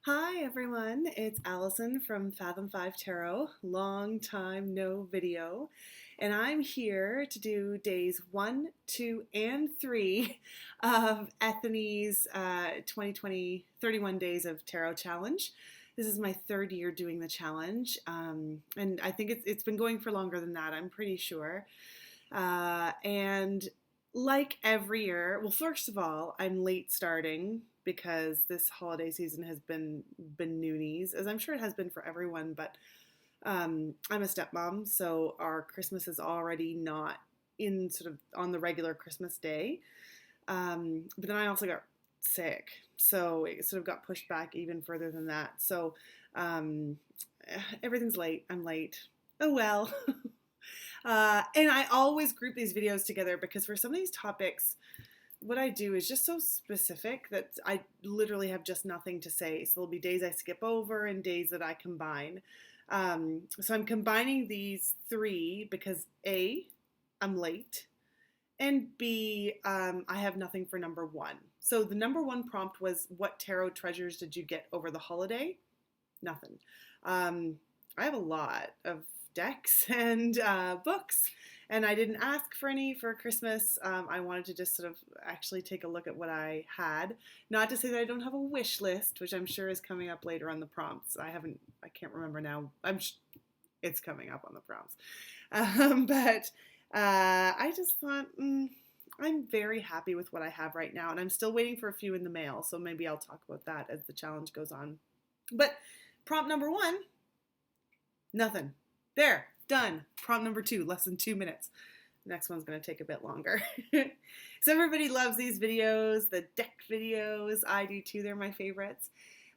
Hi everyone, it's Allison from Fathom 5 Tarot. Long time no video. And I'm here to do days 1, 2, and 3 of Ethany's 2020 31 Days of Tarot Challenge. This is my third year doing the challenge, and I think it's been going for longer than that, I'm pretty sure. And like every year, well, first of all, I'm late starting because this holiday season has been noonies, as I'm sure it has been for everyone. But I'm a stepmom, so our Christmas is already not in sort of on the regular Christmas day. But then I also got sick, so it sort of got pushed back even further than that. So um, everything's late. I'm late. Oh well. And I always group these videos together because for some of these topics, what I do is just so specific that I literally have just nothing to say. So there'll be days I skip over and days that I combine. So I'm combining these three because A, I'm late, and B, I have nothing for number one. So the number one prompt was, what tarot treasures did you get over the holiday? Nothing. I have a lot of decks and books, and I didn't ask for any for Christmas. I wanted to just sort of actually take a look at what I had. Not to say that I don't have a wish list, which I'm sure is coming up later on the prompts. I can't remember now. It's coming up on the prompts. But I just thought, I'm very happy with what I have right now, and I'm still waiting for a few in the mail, so maybe I'll talk about that as the challenge goes on. But prompt number one, nothing. There, done. Prompt number two, less than 2 minutes. Next one's going to take a bit longer. So everybody loves these videos, the deck videos. I do too. They're my favorites.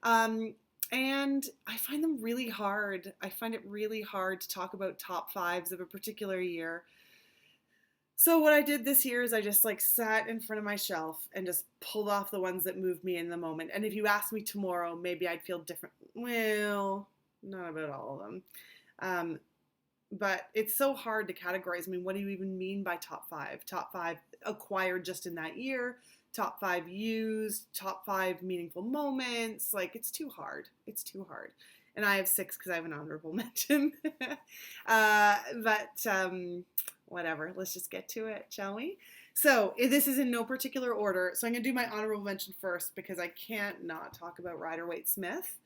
And I find them really hard. I find it really hard to talk about top fives of a particular year. So what I did this year is I just sat in front of my shelf and just pulled off the ones that moved me in the moment. And if you asked me tomorrow, maybe I'd feel different. Well, not about all of them. But it's so hard to categorize. I mean, what do you even mean by top five? Top five acquired just in that year, top five used, top five meaningful moments. It's too hard. It's too hard. And I have 6 because I have an honorable mention. Whatever. Let's just get to it, shall we? So this is in no particular order. So I'm going to do my honorable mention first because I can't not talk about Rider-Waite-Smith.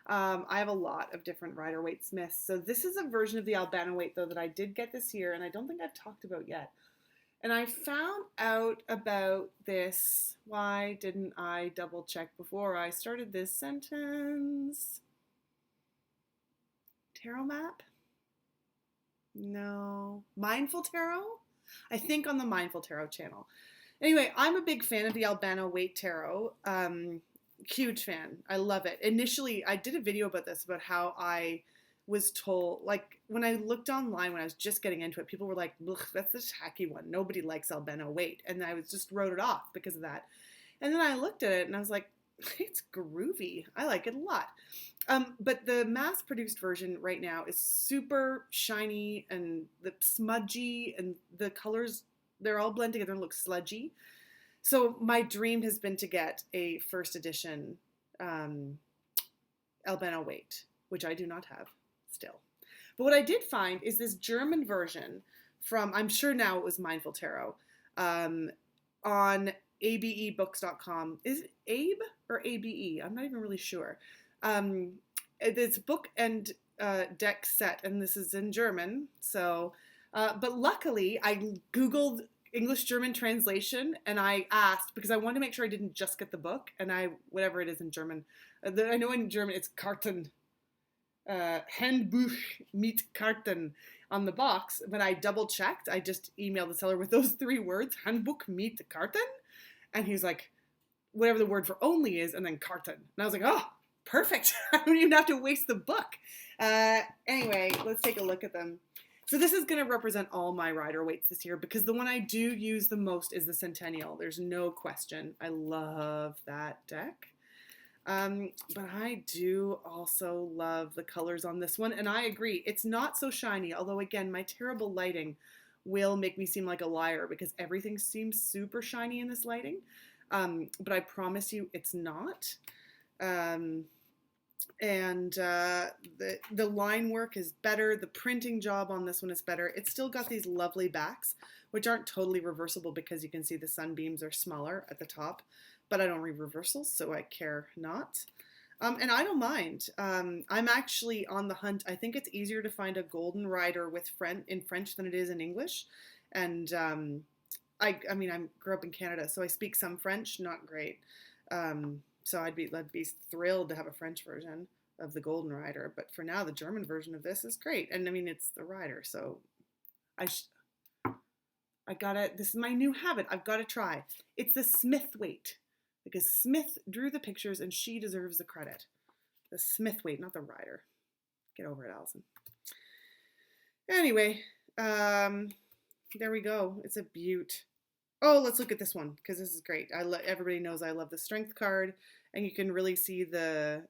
I have a lot of different Rider-Waite-Smiths. So this is a version of the Albano Waite, though, that I did get this year, and I don't think I've talked about yet. And I found out about this. Why didn't I double check before I started this sentence? Tarot map? No. Mindful Tarot? I think on the Mindful Tarot channel. Anyway, I'm a big fan of the Albano Waite Tarot. Huge fan. I love it. Initially, I did a video about this, about how I was told, when I looked online when I was just getting into it, people were like, that's a tacky one. Nobody likes Albano Waite. And I just wrote it off because of that. And then I looked at it and I was like, it's groovy. I like it a lot. But the mass-produced version right now is super shiny and the smudgy, and the colors, they're all blend together and look sludgy. So my dream has been to get a first edition Albano Waite, which I do not have still. But what I did find is this German version from, I'm sure now it was Mindful Tarot, on abebooks.com. Is it Abe or ABE? I'm not even really sure. It's a book and deck set, and this is in German. So, but luckily I Googled English-German translation, and I asked because I wanted to make sure I didn't just get the book, and whatever it is in German. I know in German it's Karten, Handbuch mit Karten on the box, but I double-checked. I just emailed the seller with those 3 words, Handbuch mit Karten, and he's like, whatever the word for only is, and then Karten. And I was like, oh, perfect. I don't even have to waste the book. Anyway, let's take a look at them. So this is going to represent all my Rider-Waites this year because the one I do use the most is the Centennial. There's no question. I love that deck. But I do also love the colors on this one, and I agree. It's not so shiny, although again, my terrible lighting will make me seem like a liar because everything seems super shiny in this lighting. But I promise you it's not. And the line work is better. The printing job on this one is better. It's still got these lovely backs, which aren't totally reversible because you can see the sunbeams are smaller at the top, but I don't read reversals, so I care not. And I don't mind. I'm actually on the hunt. I think it's easier to find a golden rider with in French than it is in English. And I mean, I grew up in Canada, so I speak some French, not great. So I'd be thrilled to have a French version of the Golden Rider. But for now, the German version of this is great. And I mean, it's the rider, so I I gotta. This is my new habit. I've got to try. It's the Smith weight because Smith drew the pictures, and she deserves the credit. The Smith weight, not the rider. Get over it, Allison. Anyway, there we go. It's a beaut. Oh, let's look at this one because this is great. Everybody knows I love the strength card, and you can really see the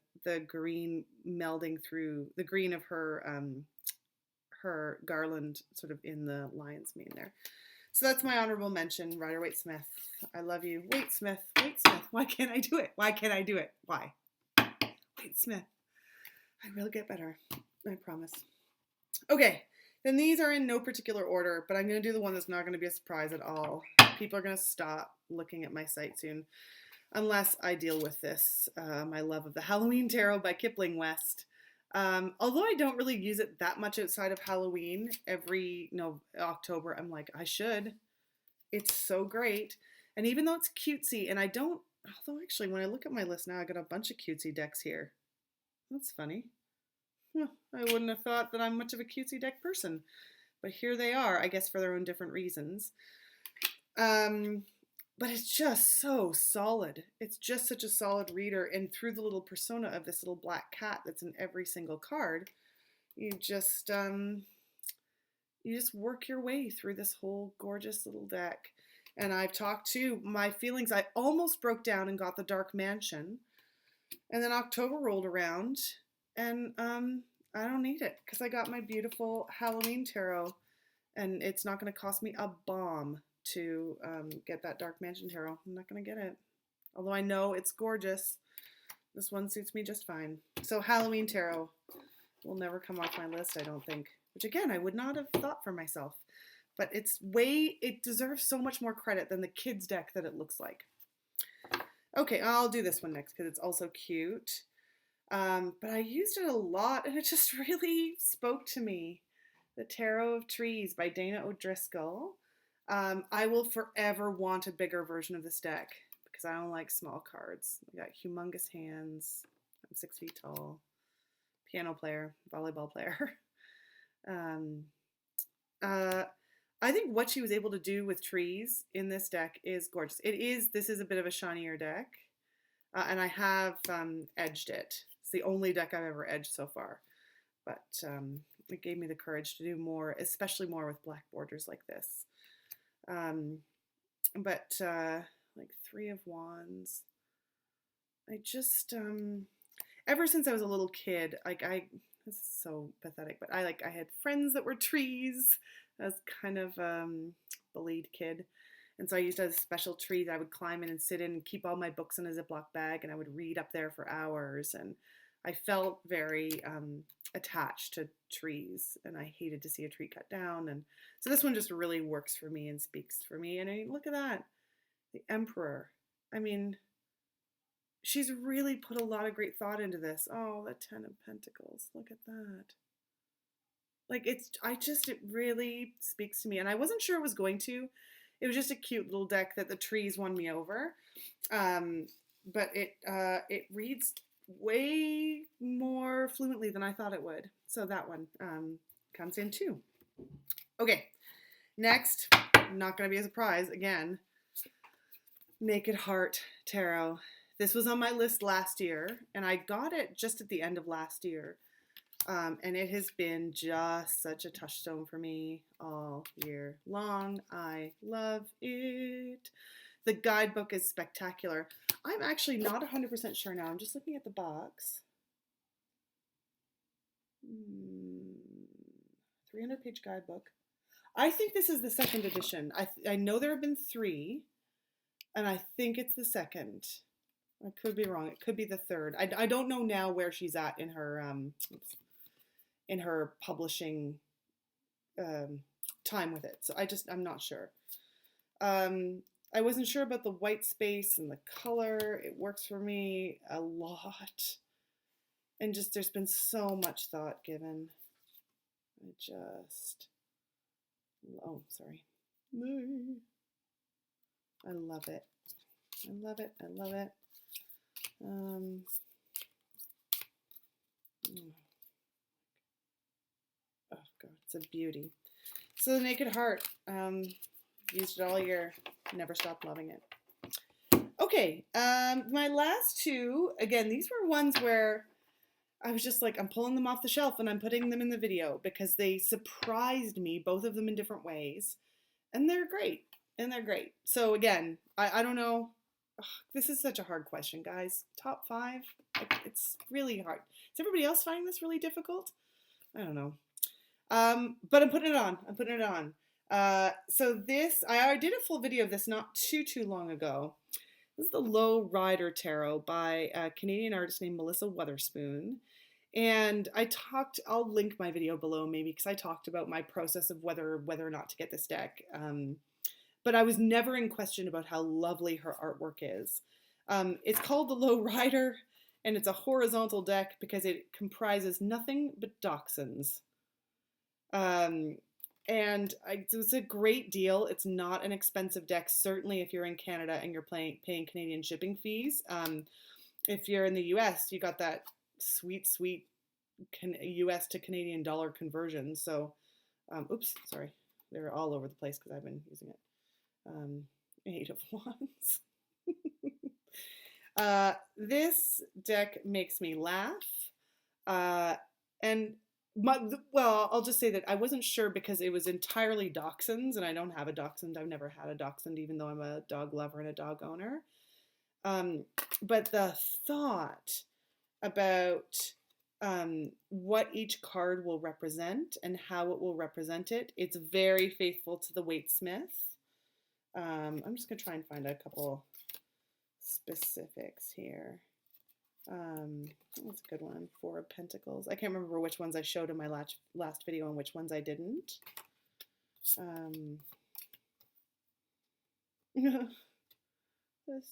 green melding through the green of her garland, sort of in the lion's mane there. So that's my honorable mention, Rider Waite Smith. I love you, Waite Smith. Waite Smith. Why can't I do it? Why can't I do it? Why? Waite Smith. I will get better. I promise. Okay. Then these are in no particular order, but I'm going to do the one that's not going to be a surprise at all. People are going to stop looking at my site soon, unless I deal with this, my love of the Halloween Tarot by Kipling West. Although I don't really use it that much outside of Halloween, every October, I'm like, I should. It's so great. And even though it's cutesy, and although actually when I look at my list now, I got a bunch of cutesy decks here. That's funny. I wouldn't have thought that I'm much of a cutesy deck person, but here they are, I guess for their own different reasons. But it's just so solid. It's just such a solid reader, and through the little persona of this little black cat that's in every single card, you just work your way through this whole gorgeous little deck. And I've talked to my feelings. I almost broke down and got the Dark Mansion, and then October rolled around. And I don't need it because I got my beautiful Halloween Tarot, and it's not going to cost me a bomb to get that Dark Mansion Tarot. I'm not going to get it. Although I know it's gorgeous. This one suits me just fine. So Halloween Tarot will never come off my list, I don't think. Which again, I would not have thought for myself. But it deserves so much more credit than the kids deck that it looks like. Okay, I'll do this one next because it's also cute. But I used it a lot, and it just really spoke to me. The Tarot of Trees by Dana O'Driscoll. I will forever want a bigger version of this deck because I don't like small cards. I got humongous hands. I'm 6 feet tall. Piano player, volleyball player. I think what she was able to do with trees in this deck is gorgeous. This is a bit of a shinier deck, and I have edged it. It's the only deck I've ever edged so far, but it gave me the courage to do more, especially more with black borders like this. Like Three of Wands, I just ever since I was a little kid, this is so pathetic, but I had friends that were trees. I was kind of bullied kid. And so I used to have special trees I would climb in and sit in and keep all my books in a Ziploc bag, and I would read up there for hours. And I felt very attached to trees, and I hated to see a tree cut down. And so this one just really works for me and speaks for me. And I mean, look at that. The Emperor. I mean, she's really put a lot of great thought into this. Oh, the Ten of Pentacles. Look at that. Like, it really speaks to me. And I wasn't sure it was going to. It was just a cute little deck that the trees won me over. But it reads way more fluently than I thought it would. So that one comes in too. Okay, next, not going to be a surprise again, Naked Heart Tarot. This was on my list last year, and I got it just at the end of last year. And it has been just such a touchstone for me all year long. I love it. The guidebook is spectacular. I'm actually not 100% sure now. I'm just looking at the box. 300-page guidebook. I think this is the second edition. I know there have been 3, and I think it's the second. I could be wrong. It could be the third. I don't know now where she's at in her publishing um, time with it. So I'm not sure. Um, I wasn't sure about the white space and the color. It works for me a lot. And just there's been so much thought given. Oh, sorry. I love it. I love it. I love it. Oh God, it's a beauty. So the Naked Heart, used it all year, never stopped loving it. Okay, my last two, again, these were ones where I was just like, I'm pulling them off the shelf and I'm putting them in the video because they surprised me, both of them in different ways, and they're great, So again, I don't know, ugh, this is such a hard question, guys. Top 5, it's really hard. Is everybody else finding this really difficult? I don't know. But I'm putting it on. So this, I did a full video of this not too long ago. This is the Low Rider Tarot by a Canadian artist named Melissa Weatherspoon. And I'll link my video below maybe because I talked about my process of whether or not to get this deck. But I was never in question about how lovely her artwork is. It's called the Low Rider, and it's a horizontal deck because it comprises nothing but dachshunds. It's a great deal. It's not an expensive deck, certainly if you're in Canada and you're paying Canadian shipping fees. If you're in the US, you got that sweet US to Canadian dollar conversion. So, oops, sorry. They're all over the place because I've been using it. 8 of Wands. This deck makes me laugh. I'll just say that I wasn't sure because it was entirely dachshunds, and I don't have a dachshund. I've never had a dachshund, even though I'm a dog lover and a dog owner. But the thought about what each card will represent and how it will represent it, it's very faithful to the Waite-Smith. I'm just going to try and find a couple specifics here. That's a good one. 4 of Pentacles. I can't remember which ones I showed in my last video and which ones I didn't. The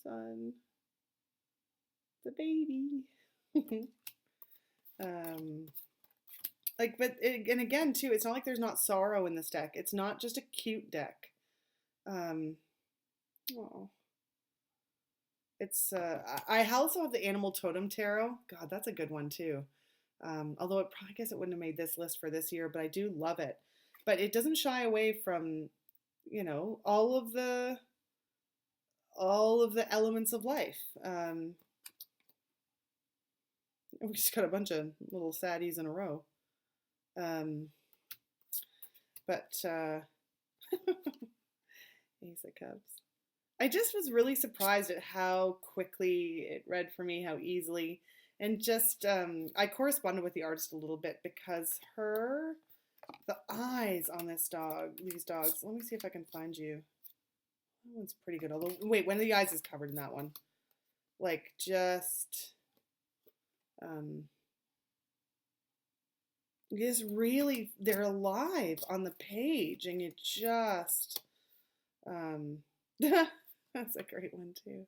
sun. The baby. And again, too, it's not like there's not sorrow in this deck. It's not just a cute deck. It's I also have the Animal Totem Tarot. God, that's a good one too. Although I guess it wouldn't have made this list for this year, but I do love it. But it doesn't shy away from, all of the elements of life. We just got a bunch of little saddies in a row. Ace of Cups. I just was really surprised at how quickly it read for me, how easily. And just, I corresponded with the artist a little bit because the eyes on these dogs, let me see if I can find you. That one's pretty good. Although, wait, one of the eyes is covered in that one. Like, just really, they're alive on the page, and you just, that's a great one too.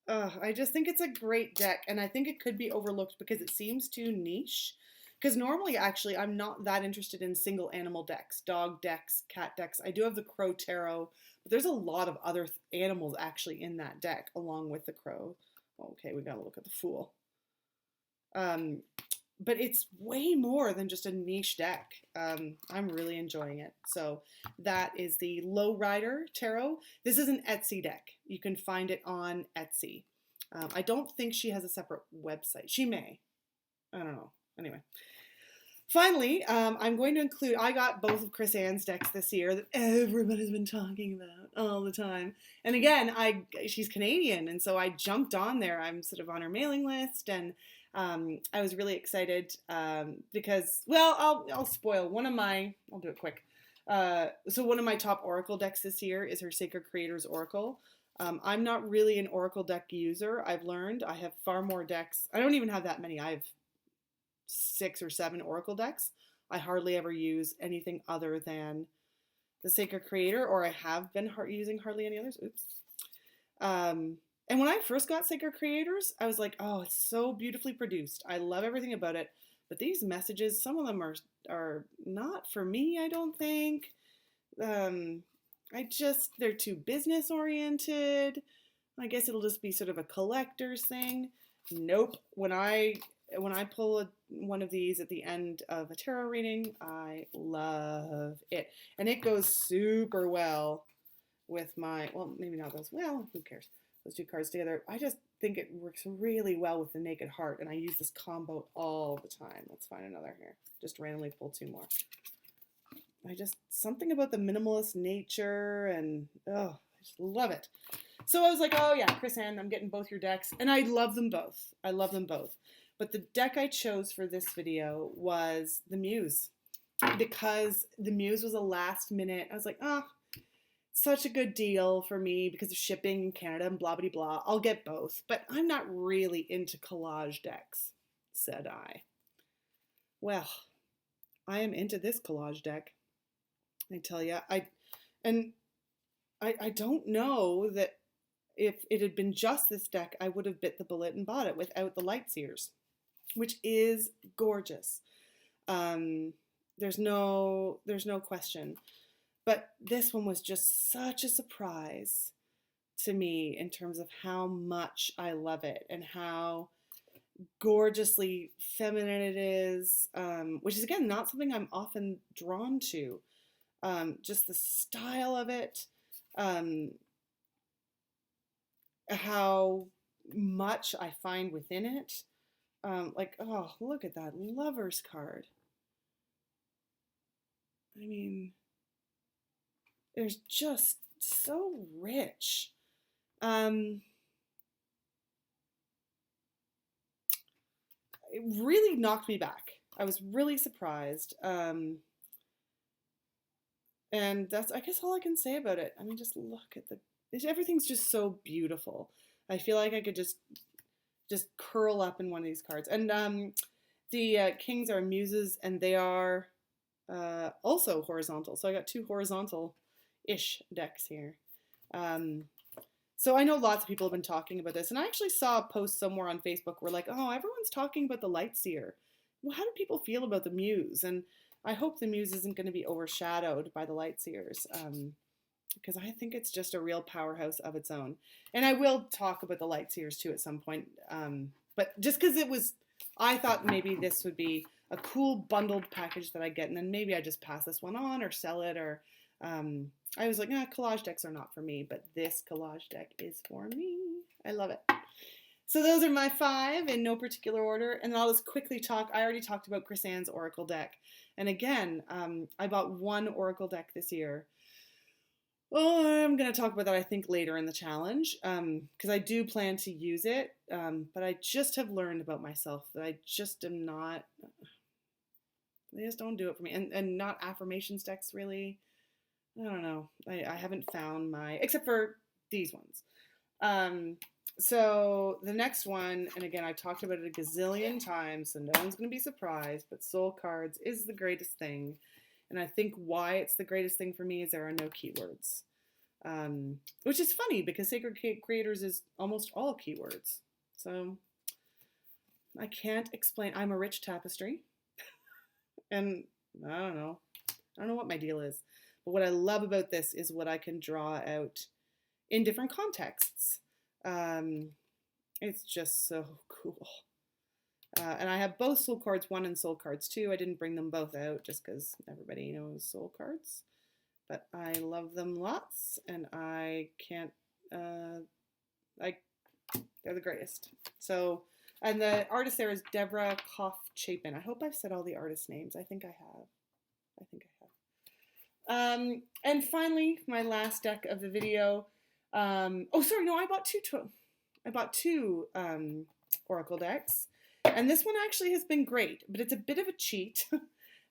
I just think it's a great deck, and I think it could be overlooked because it seems too niche. Because normally, actually, I'm not that interested in single animal decks, dog decks, cat decks. I do have the Crow Tarot, but there's a lot of other animals actually in that deck along with the crow. Okay, we gotta look at the Fool. But it's way more than just a niche deck. I'm really enjoying it. So that is the Low Rider Tarot. This is an Etsy deck. You can find it on Etsy. I don't think she has a separate website. She may. I don't know. Anyway. Finally, I'm going to include, I got both of Chris Ann's decks this year that everybody's been talking about all the time. And again, she's Canadian, and so I jumped on there. I'm sort of on her mailing list, and I was really excited because, well, I'll spoil I'll do it quick. So one of my top Oracle decks this year is her Sacred Creators Oracle. I'm not really an Oracle deck user. I've learned I have far more decks. I don't even have that many. I have 6 or 7 Oracle decks. I hardly ever use anything other than the Sacred Creator, or I have been using hardly any others. Oops. And when I first got Sacred Creators, I was like, oh, it's so beautifully produced. I love everything about it. But these messages, some of them are not for me, I don't think. They're too business oriented. I guess it'll just be sort of a collector's thing. Nope. When I pull one of these at the end of a tarot reading, I love it. And it goes super well with my, well, maybe not goes well, who cares? Those 2 cards together. I just think it works really well with the Naked Heart, and I use this combo all the time. Let's find another here. Just randomly pull 2 more. Something about the minimalist nature, and I just love it. So I was like, oh yeah, Chris-Anne, I'm getting both your decks, and I love them both. I love them both. But the deck I chose for this video was the Muse, because the Muse was a last minute. I was like, such a good deal for me because of shipping in Canada and blah, blah, blah. I'll get both, but I'm not really into collage decks, said I. Well, I am into this collage deck. I tell you, I don't know that if it had been just this deck, I would have bit the bullet and bought it without the Lightseers, which is gorgeous. There's no question. But this one was just such a surprise to me in terms of how much I love it and how gorgeously feminine it is, which is, again, not something I'm often drawn to. Just the style of it, how much I find within it. Oh, look at that Lover's card. I mean, there's just so rich. It really knocked me back. I was really surprised. And that's, I guess, all I can say about it. I mean, just look at everything's just so beautiful. I feel like I could just curl up in one of these cards. And the Kings are Muses, and they are also horizontal. So I got 2 horizontal-ish decks here. So I know lots of people have been talking about this, and I actually saw a post somewhere on Facebook where, like, oh, everyone's talking about the Lightseer. Well, how do people feel about the Muse? And I hope the Muse isn't going to be overshadowed by the Lightseers, because I think it's just a real powerhouse of its own. And I will talk about the Lightseers too at some point, but just because I thought maybe this would be a cool bundled package that I get, and then maybe I just pass this one on or sell it, or I was like, collage decks are not for me, but this collage deck is for me. I love it. So those are my 5 in no particular order, and I'll just quickly talk. I already talked about Chris-Anne's Oracle deck, and again, I bought 1 Oracle deck this year. Well, I'm going to talk about that, I think, later in the challenge, because I do plan to use it, but I just have learned about myself that I just am not, they just don't do it for me, and not affirmations decks, really. I don't know. I haven't found except for these ones. So the next one, and again, I've talked about it a gazillion times, so no one's going to be surprised, but Soul Cards is the greatest thing. And I think why it's the greatest thing for me is there are no keywords. Which is funny because Sacred Creators is almost all keywords. So I can't explain. I'm a rich tapestry. And I don't know what my deal is. But what I love about this is what I can draw out in different contexts. It's just so cool. And I have both Soul Cards 1 and Soul Cards 2. I didn't bring them both out just because everybody knows Soul Cards. But I love them lots, and I can't, they're the greatest. So, and the artist there is Deborah Koff-Chapin. I hope I've said all the artist names. I think I have. And finally, my last deck of the video. I bought two Oracle decks. And this one actually has been great, but it's a bit of a cheat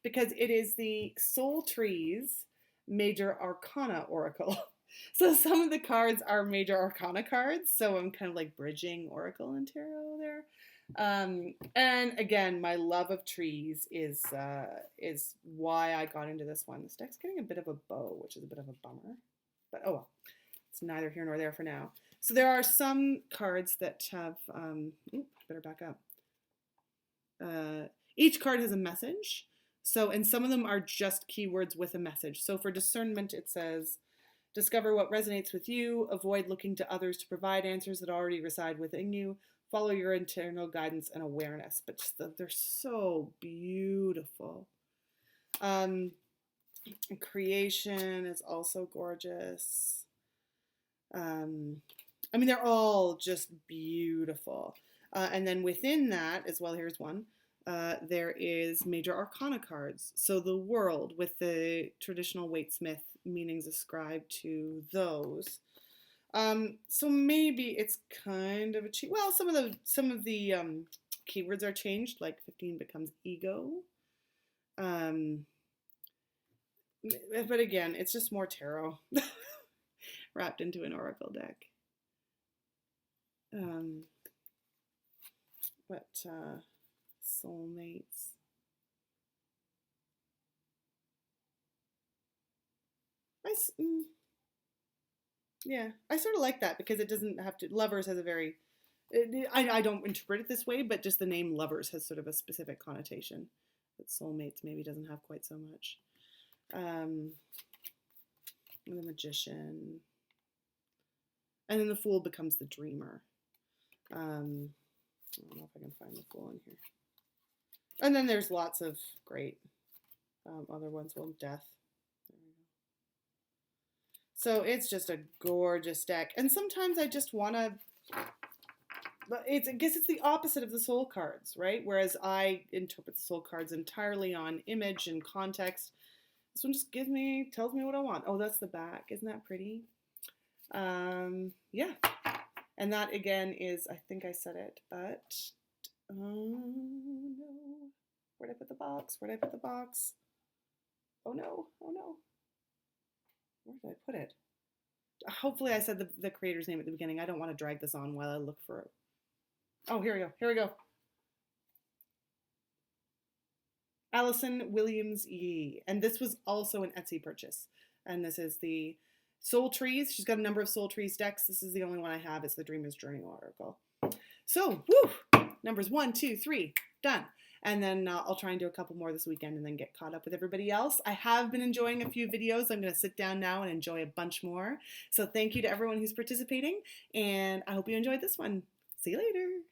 because it is the Soul Trees Major Arcana Oracle. So some of the cards are major arcana cards, so I'm kind of like bridging Oracle and Tarot there. And again, my love of trees is why I got into this one. This deck's getting a bit of a bow, which is a bit of a bummer, but oh well, it's neither here nor there for now. So there are some cards that have, better back up. Each card has a message. So, and some of them are just keywords with a message. So for discernment, it says, discover what resonates with you, avoid looking to others to provide answers that already reside within you, follow your internal guidance and awareness. But just they're so beautiful. Creation is also gorgeous. I mean, they're all just beautiful. And then within that, as well, here's one. There is major arcana cards. So the world with the traditional Waite-Smith meanings ascribed to those. So maybe it's kind of a cheat. Well, some of the keywords are changed, like 15 becomes ego. But again, it's just more tarot wrapped into an oracle deck. Soulmates. Yeah, I sort of like that because it doesn't have to. Lovers has a very. I don't interpret it this way, but just the name lovers has sort of a specific connotation that soulmates maybe doesn't have quite so much. The magician. And then the fool becomes the dreamer. I don't know if I can find the fool in here. And then there's lots of great other ones. Well, death. There we go. So it's just a gorgeous deck. And sometimes I just want to... I guess it's the opposite of the soul cards, right? Whereas I interpret the soul cards entirely on image and context. This one just tells me what I want. Oh, that's the back. Isn't that pretty? Yeah. And that again is, I think I said it, but no. Where'd I put the box? Oh no. Where did I put it? Hopefully I said the creator's name at the beginning. I don't want to drag this on while I look for it. Oh, here we go. Allison Williams Yee. And this was also an Etsy purchase. And this is the Soul Trees. She's got a number of Soul Trees decks. This is the only one I have. It's the Dreamer's Journey Oracle. So, numbers 1, 2, 3, done. And then I'll try and do a couple more this weekend and then get caught up with everybody else. I have been enjoying a few videos. I'm going to sit down now and enjoy a bunch more. So thank you to everyone who's participating. And I hope you enjoyed this one. See you later.